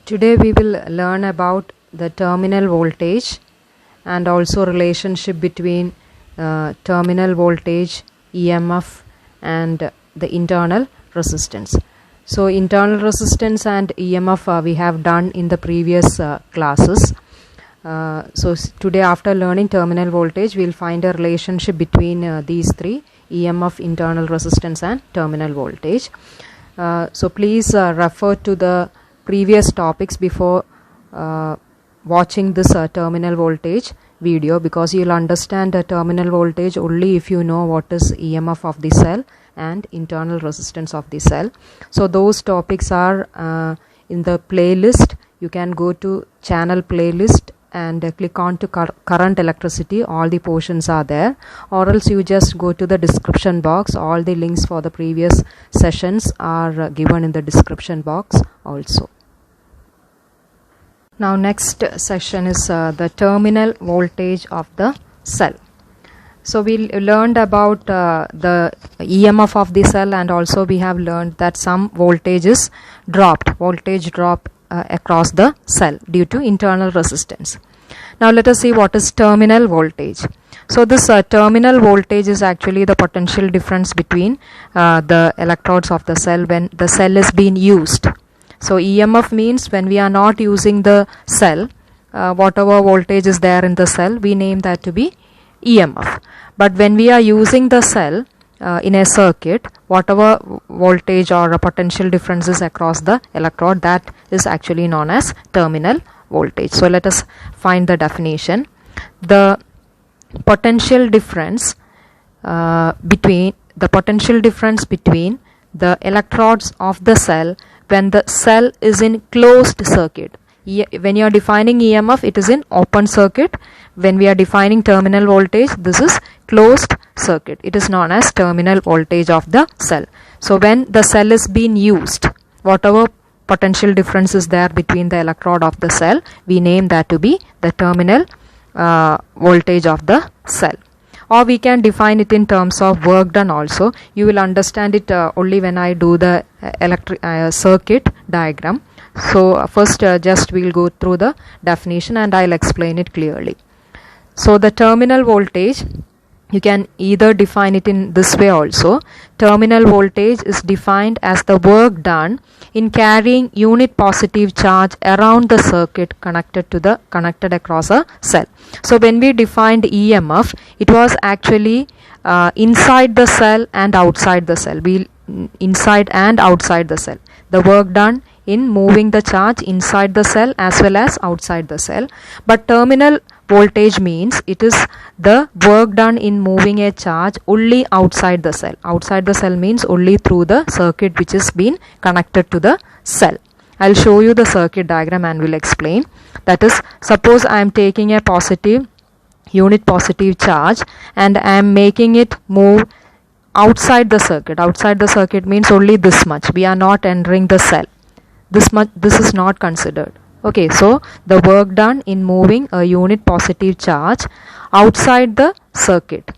Today we will learn about the terminal voltage and also relationship between terminal voltage, EMF and the internal resistance. So internal resistance and EMF we have done in the previous classes. Today after learning terminal voltage, we will find a relationship between these three: EMF, internal resistance and terminal voltage. So please refer to the previous topics before watching this terminal voltage video, because you will understand the terminal voltage only if you know what is EMF of the cell and internal resistance of the cell. So those topics are in the playlist. You can go to channel playlist and click on to current electricity. All the portions are there, or else you just go to the description box. All the links for the previous sessions are given in the description box also. Now next session is the terminal voltage of the cell. So we learned about the EMF of the cell, and also we have learned that some voltage drop across the cell due to internal resistance. Now let us see what is terminal voltage. So this terminal voltage is actually the potential difference between the electrodes of the cell when the cell is being used. So EMF means when we are not using the cell, whatever voltage is there in the cell, we name that to be EMF. But when we are using the cell in a circuit, whatever voltage or potential differences across the electrode, that is actually known as terminal voltage. So let us find the definition. The potential difference between the electrodes of the cell when the cell is in closed circuit. When you are defining EMF, it is in open circuit. When we are defining terminal voltage, this is closed circuit. It is known as terminal voltage of the cell. So when the cell is being used, whatever potential difference is there between the electrode of the cell, we name that to be the terminal voltage of the cell. Or we can define it in terms of work done also. You will understand it only when I do the circuit diagram. So first just we will go through the definition and I will explain it clearly. So the terminal voltage, you can either define it in this way also. Terminal voltage is defined as the work done in carrying unit positive charge around the circuit connected across a cell. So when we defined EMF, it was actually inside the cell and outside the cell. Inside and outside the cell. The work done in moving the charge inside the cell as well as outside the cell. But terminal voltage means it is the work done in moving a charge only outside the cell. Outside the cell means only through the circuit which is been connected to the cell. I will show you the circuit diagram and will explain. That is, suppose I am taking a unit positive charge and I am making it move outside the circuit. Outside the circuit means only this much. We are not entering the cell. This is not considered. Okay, so the work done in moving a unit positive charge outside the circuit,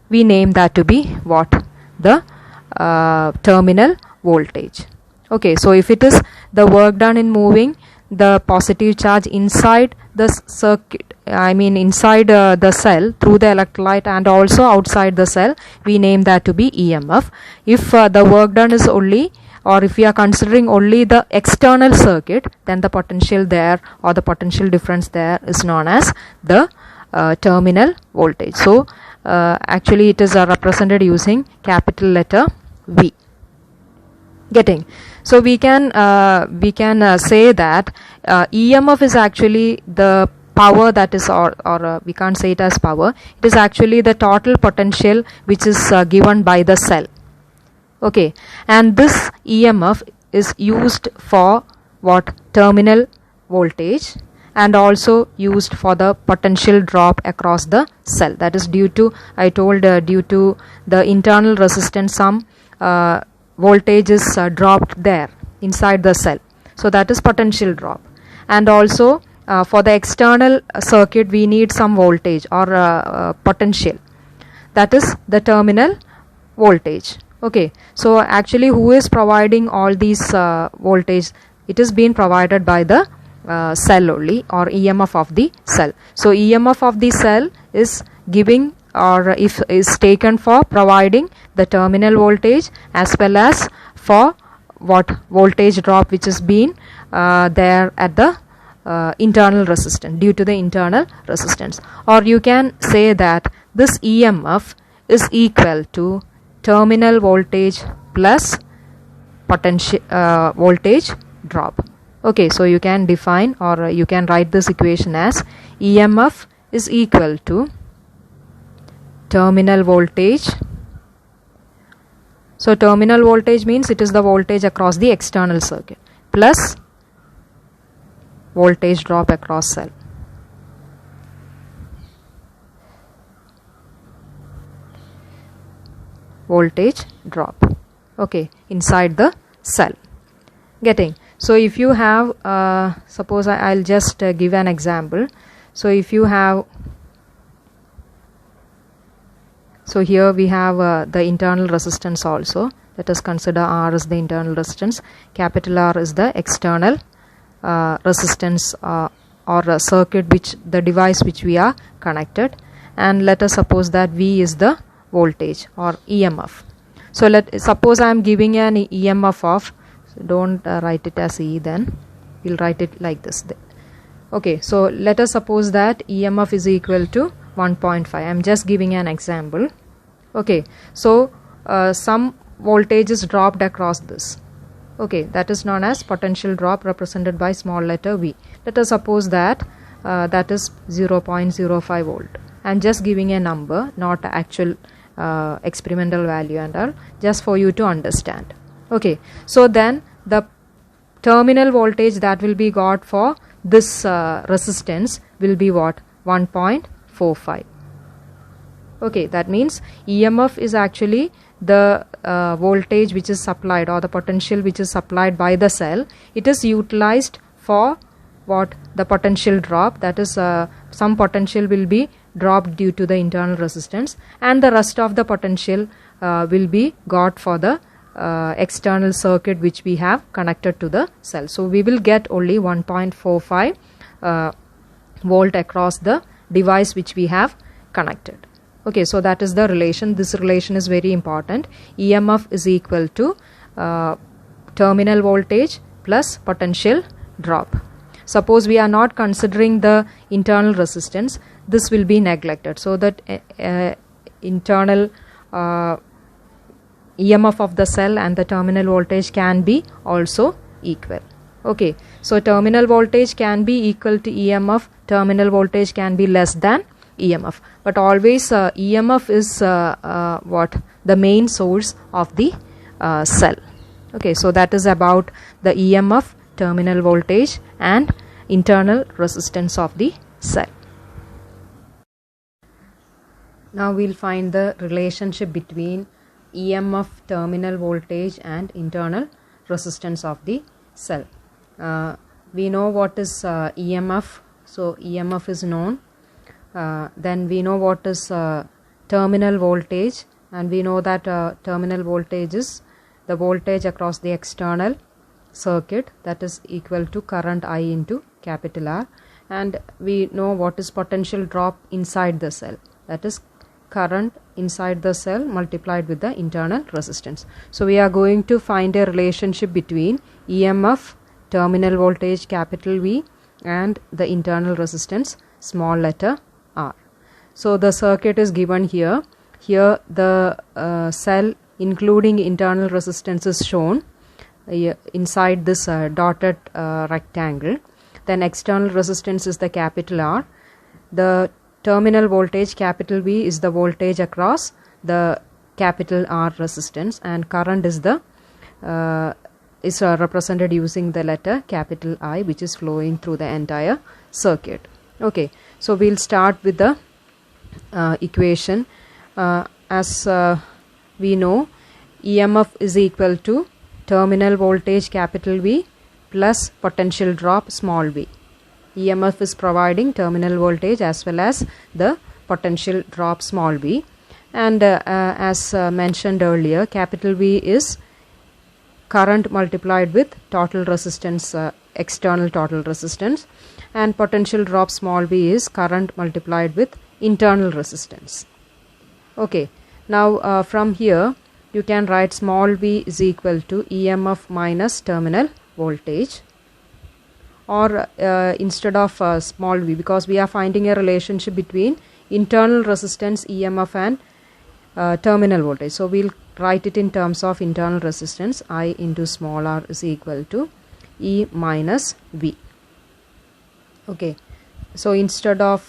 we name that to be what? The terminal voltage. Okay, so if it is the work done in moving the positive charge inside the circuit, inside the cell through the electrolyte and also outside the cell, we name that to be EMF. If the work done is only, or if we are considering only the external circuit, then the potential there or the potential difference there is known as the terminal voltage. So actually it is represented using capital letter V. Getting? So we can say that EMF is actually the power that is, or we can't say it as power. It is actually the total potential which is given by the cell. Okay, and this EMF is used for what? Terminal voltage, and also used for the potential drop across the cell. That is due to, I told, due to the internal resistance, some voltage is dropped there inside the cell. So that is potential drop. And also for the external circuit, we need some voltage or potential. That is the terminal voltage. Okay, so actually who is providing all these voltage? It is being provided by the cell only, or EMF of the cell. So EMF of the cell is giving, or if is taken for providing the terminal voltage as well as for what voltage drop which is being there at the internal resistance, due to the internal resistance. Or you can say that this EMF is equal to terminal voltage plus potential voltage drop. Okay, so you can define, or you can write this equation as EMF is equal to terminal voltage. So terminal voltage means it is the voltage across the external circuit plus voltage drop across cell. Voltage drop, okay, inside the cell. Getting? So if you have, suppose I'll just give an example. So if you have, so here we have the internal resistance also. Let us consider R is the internal resistance, capital R is the external resistance or circuit, which the device which we are connected, and let us suppose that V is the voltage or EMF. So suppose I am giving an EMF of, don't write it as E, then we'll write it like this. Okay, so let us suppose that EMF is equal to 1.5. I am just giving an example. Okay, so some voltage is dropped across this. Okay, that is known as potential drop, represented by small letter V. Let us suppose that that is 0.05 volt. I am just giving a number, not actual experimental value and all, just for you to understand. Okay, so then the terminal voltage that will be got for this resistance will be what? 1.45. Okay, that means EMF is actually the voltage which is supplied, or the potential which is supplied by the cell. It is utilized for what? The potential drop, that is some potential will be dropped due to the internal resistance, and the rest of the potential will be got for the external circuit which we have connected to the cell. So we will get only 1.45 volt across the device which we have connected. Okay, so that is the relation. This relation is very important. EMF is equal to terminal voltage plus potential drop. Suppose we are not considering the internal resistance, this will be neglected, so that internal EMF of the cell and the terminal voltage can be also equal. Okay, so terminal voltage can be equal to EMF, terminal voltage can be less than EMF, but always EMF is what? The main source of the cell. Okay, so that is about the EMF, terminal voltage and internal resistance of the cell. Now we'll find the relationship between EMF, terminal voltage and internal resistance of the cell. We know what is EMF, so EMF is known. Then we know what is terminal voltage, and we know that terminal voltage is the voltage across the external circuit, that is equal to current I into capital R, and we know what is potential drop inside the cell, that is current inside the cell multiplied with the internal resistance. So we are going to find a relationship between EMF, terminal voltage capital V, and the internal resistance small letter R. So the circuit is given here. Here the cell including internal resistance is shown inside this dotted rectangle. Then external resistance is the capital R. The terminal voltage capital V is the voltage across the capital R resistance, and current is the represented using the letter capital I, which is flowing through the entire circuit. Okay, so we'll start with the equation. As we know, EMF is equal to terminal voltage capital V plus potential drop small v. EMF is providing terminal voltage as well as the potential drop small v, and as mentioned earlier, capital V is current multiplied with total resistance, external total resistance, and potential drop small v is current multiplied with internal resistance. Okay, now from here you can write small v is equal to EMF minus terminal voltage, or instead of small v, because we are finding a relationship between internal resistance EMF and terminal voltage, so we'll write it in terms of internal resistance. I into small r is equal to E minus V. Okay, so instead of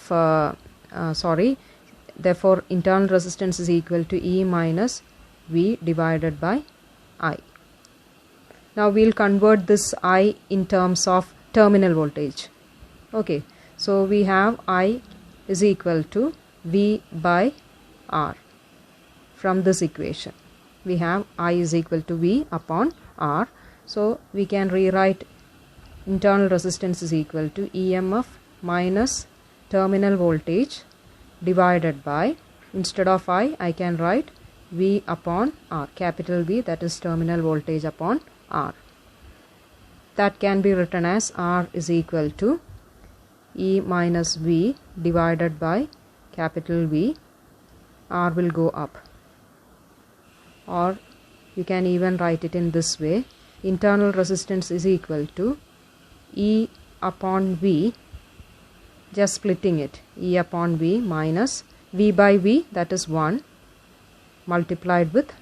therefore internal resistance is equal to E minus V divided by I. Now we'll convert this I in terms of terminal voltage. Okay, so we have I is equal to V by R. From this equation we have I is equal to V upon R, so we can rewrite internal resistance is equal to EMF minus terminal voltage divided by, instead of I can write V upon R, capital V, that is terminal voltage upon R. That can be written as R is equal to E minus V divided by capital V. R will go up, or you can even write it in this way: internal resistance is equal to E upon V, just splitting it, E upon V minus V by V, that is 1, multiplied with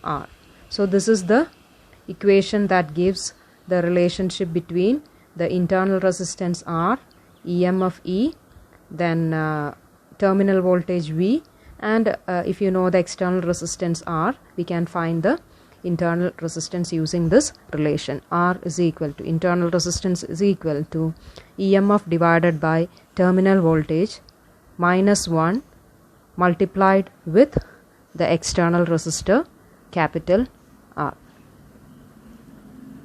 R. So this is the equation that gives the relationship between the internal resistance R, EMF E, then terminal voltage V, and if you know the external resistance R, we can find the internal resistance using this relation. R is equal to, internal resistance is equal to EMF divided by terminal voltage minus 1 multiplied with the external resistor capital R.